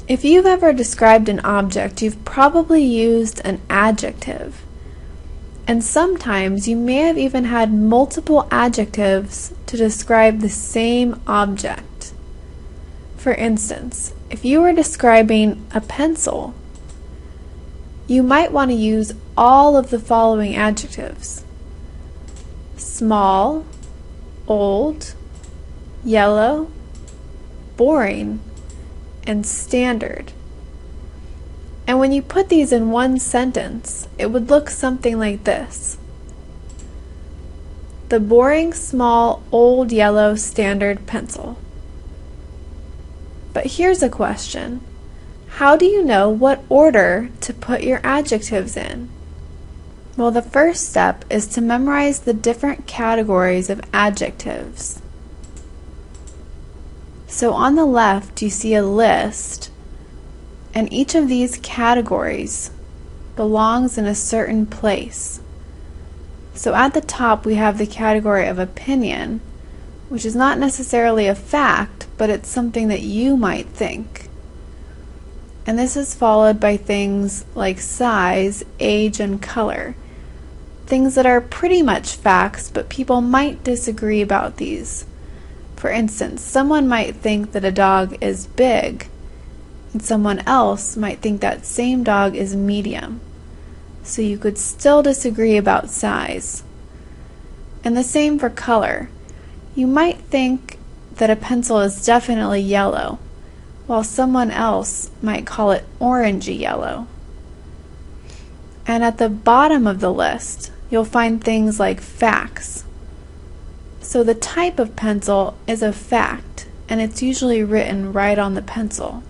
If you've ever described an object, you've probably used an adjective. And sometimes you may have even had multiple adjectives to describe the same object. For instance, if you were describing a pencil, you might want to use all of the following adjectives: small, old, yellow, boring, and standard. And when you put these in one sentence, it would look something like this: the boring, small, old, yellow, standard pencil. But here's a question. How do you know what order to put your adjectives in? Well, the first step is to memorize the different categories of adjectives. So on the left you see a list, and each of these categories belongs in a certain place. So at the top we have the category of opinion, which is not necessarily a fact, but it's something that you might think. And this is followed by things like size, age, and color. Things that are pretty much facts, but people might disagree about these. For instance, someone might think that a dog is big, and someone else might think that same dog is medium. So you could still disagree about size. And the same for color. You might think that a pencil is definitely yellow, while someone else might call it orangey yellow. And at the bottom of the list, you'll find things like facts. So the type of pencil is a fact, and it's usually written right on the pencil.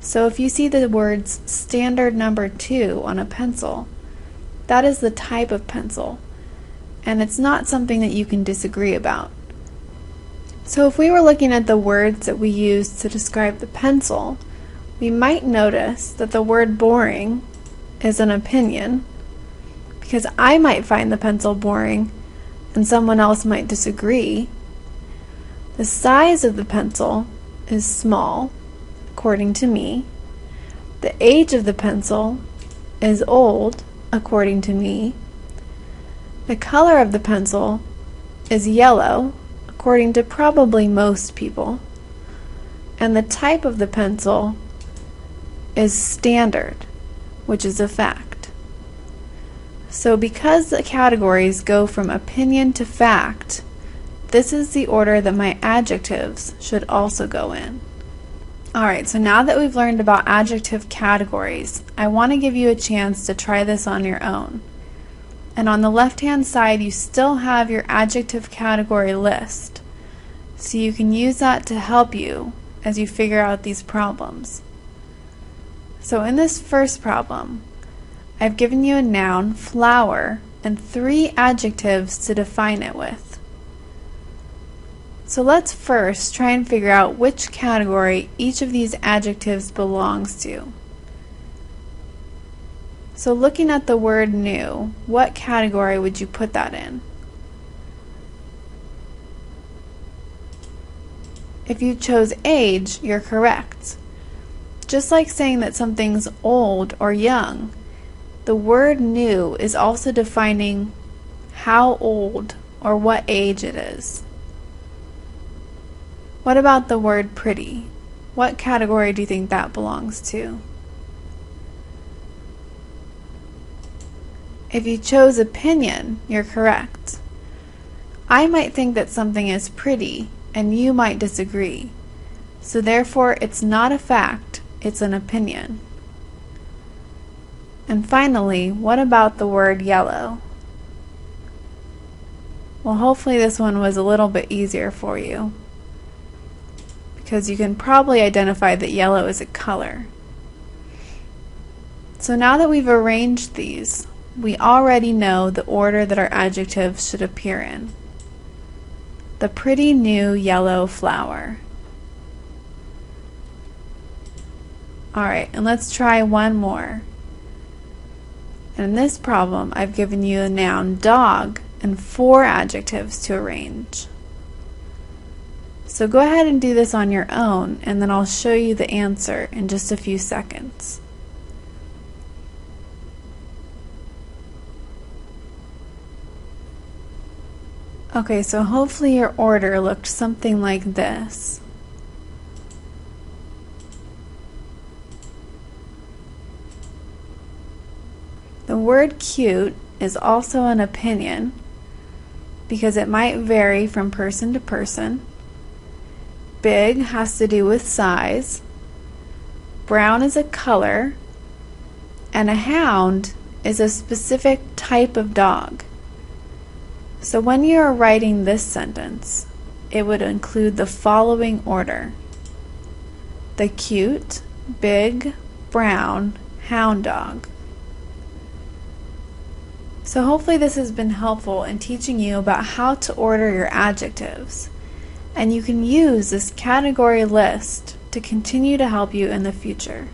So if you see the words standard number 2 on a pencil, that is the type of pencil, and it's not something that you can disagree about. So if we were looking at the words that we use to describe the pencil, we might notice that the word boring is an opinion, because I might find the pencil boring and someone else might disagree. The size of the pencil is small, according to me. The age of the pencil is old, according to me. The color of the pencil is yellow, according to probably most people. And the type of the pencil is standard, which is a fact. So because the categories go from opinion to fact, this is the order that my adjectives should also go in. Alright, so now that we've learned about adjective categories, I want to give you a chance to try this on your own. And on the left-hand side, you still have your adjective category list. So you can use that to help you as you figure out these problems. So in this first problem, I've given you a noun, flower, and 3 adjectives to define it with. So let's first try and figure out which category each of these adjectives belongs to. So looking at the word new, what category would you put that in? If you chose age, you're correct. Just like saying that something's old or young, the word new is also defining how old or what age it is. What about the word pretty? What category do you think that belongs to? If you chose opinion, you're correct. I might think that something is pretty, and you might disagree. So therefore, it's not a fact, it's an opinion. And finally, what about the word yellow? Well, hopefully this one was a little bit easier for you, because you can probably identify that yellow is a color. So now that we've arranged these, we already know the order that our adjectives should appear in. The pretty new yellow flower. Alright, and let's try one more. And in this problem, I've given you a noun, dog, and 4 adjectives to arrange. So go ahead and do this on your own, and then I'll show you the answer in just a few seconds. Okay, so hopefully your order looked something like this. The word cute is also an opinion because it might vary from person to person. Big has to do with size. Brown is a color, and a hound is a specific type of dog. So when you are writing this sentence, it would include the following order: the cute, big, brown hound dog. So hopefully this has been helpful in teaching you about how to order your adjectives, and you can use this category list to continue to help you in the future.